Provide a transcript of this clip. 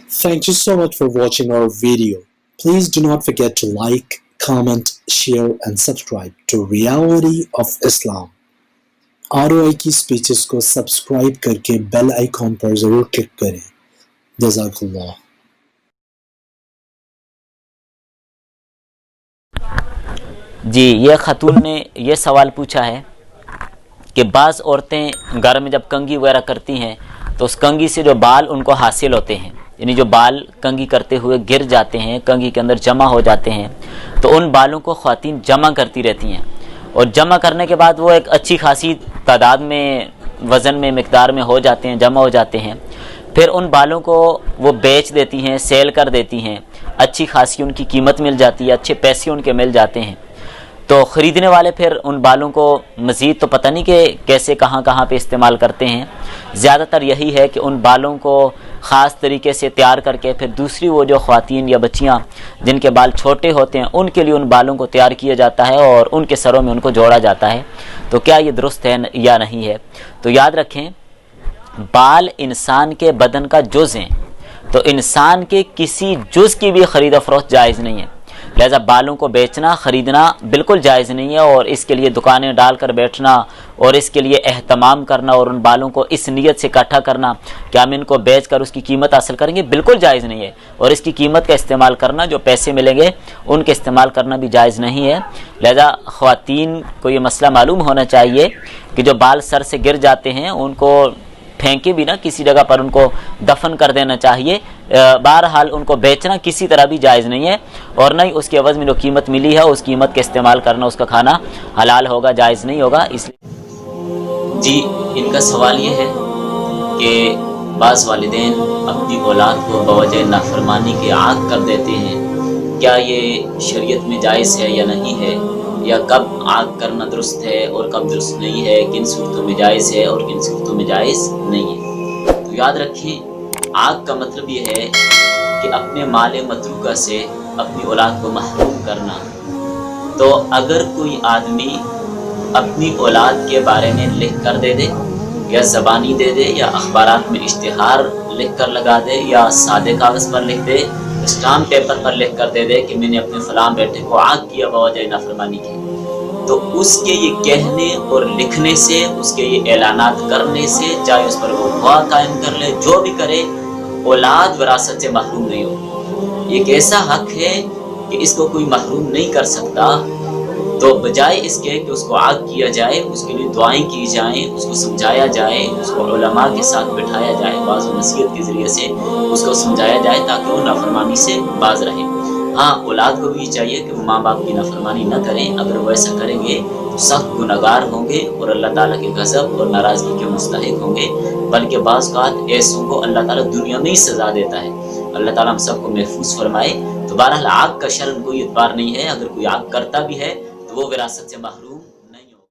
Thank you so much for watching our video. Please do not forget to like, comment, share and subscribe to Reality of Islam. ROI की speeches को subscribe करके bell icon पर जरूर click करें। जज़ाकल्लाह। जी, ये ख़ातून ने ये सवाल पूछा है कि बाज़ औरतें घर में जब कंघी वगैरह करती हैं तो उस कंघी से जो बाल उनको हासिल होते हैं, यानी जो बाल कंघी करते हुए गिर जाते हैं, कंघी के अंदर जमा हो जाते हैं, तो उन बालों को ख़वातीन जमा करती रहती हैं और जमा करने के बाद वो एक अच्छी खासी तादाद में, वज़न में, मिक़दार में हो जाते हैं, जमा हो जाते हैं। फिर उन बालों को वो बेच देती हैं, सेल कर देती हैं, अच्छी खासी उनकी कीमत मिल जाती है, अच्छे पैसे उनके मिल जाते हैं। तो ख़रीदने वाले फिर उन बालों को मज़ीद तो पता नहीं कि कैसे कहाँ कहाँ पे इस्तेमाल करते हैं। ज़्यादातर यही है कि उन बालों को ख़ास तरीके से तैयार करके फिर दूसरी वो जो ख़वातीन या बच्चियाँ जिनके बाल छोटे होते हैं उनके लिए उन बालों को तैयार किया जाता है और उनके सरों में उनको जोड़ा जाता है। तो क्या ये दुरुस्त है या नहीं है? तो याद रखें, बाल इंसान के बदन का जुज़ हैं, तो इंसान के किसी जुज़ की भी ख़रीद फ़रोख्त जायज़ नहीं है। लिहाजा बालों को बेचना, ख़रीदना बिल्कुल जायज़ नहीं है और इसके लिए दुकानें डालकर बैठना और इसके लिए एहतमाम करना और उन बालों को इस नीयत से इकट्ठा करना कि हम इनको बेच कर उसकी कीमत हासिल करेंगे, बिल्कुल जायज़ नहीं है। और इसकी कीमत का इस्तेमाल करना, जो पैसे मिलेंगे उनके इस्तेमाल करना भी जायज़ नहीं है। लिहाजा ख़वातीन को ये मसला मालूम होना चाहिए कि जो बाल सर से गिर जाते हैं उनको फेंके भी ना, किसी जगह पर उनको दफन कर देना चाहिए। बहरहाल उनको बेचना किसी तरह भी जायज़ नहीं है और न ही उसके एवज़ में जो कीमत मिली है उस कीमत का इस्तेमाल करना, उसका खाना हलाल होगा, जायज़ नहीं होगा। इसलिए जी, इनका सवाल ये है कि बाज़ वालिदैन अपनी औलाद को बवजह नाफरमानी के आग कर देते हैं, क्या ये शरीयत में जायज़ है या नहीं है, या कब आग करना दुरुस्त है और कब दुरुस्त नहीं है, किन सूरतों में जायज़ है और किन सूरतों में जायज़ नहीं है? तो याद रखें, आग का मतलब ये है कि अपने माल मतरूका से अपनी औलाद को महरूम करना। तो अगर कोई आदमी अपनी औलाद के बारे में लिख कर दे दे, या ज़बानी दे दे, या अखबारात में इश्तिहार लिख कर लगा दे, या सादे कागज़ पर लिख दे, स्टाम्प पेपर पर लिख कर दे दे कि मैंने अपने फलां बेटे को आग किया बवजह नाफरमानी की, तो उसके ये कहने और लिखने से, उसके ये ऐलानात करने से, चाहे उस पर वो गवाह कायम कर ले, जो भी करे, औलाद विरासत से महरूम नहीं हो। ये एक ऐसा हक है कि इसको कोई महरूम नहीं कर सकता। तो बजाय इसके कि उसको आग किया जाए, उसके लिए दुआएं की जाएं, उसको समझाया जाए, उसको उलमा के साथ बिठाया जाए, बाज़ नसीहत के ज़रिए से उसको समझाया जाए ताकि वो नाफरमानी से बाज रहे। हाँ, औलाद को भी चाहिए कि वो माँ बाप की नाफरमानी न करें। अगर वो ऐसा करेंगे तो सख्त गुनहगार होंगे और अल्लाह ताला के गज़ब और नाराज़गी के मुस्तहिक होंगे। बल्कि बाज़ औक़ात ऐसों को अल्लाह ताला दुनिया में ही सज़ा देता है। अल्लाह ताला हम सबको महफूज फरमाए। तो बहरहाल आग का शर्म कोई एतबार नहीं है। अगर कोई आग करता भी है तो वो विरासत से महरूम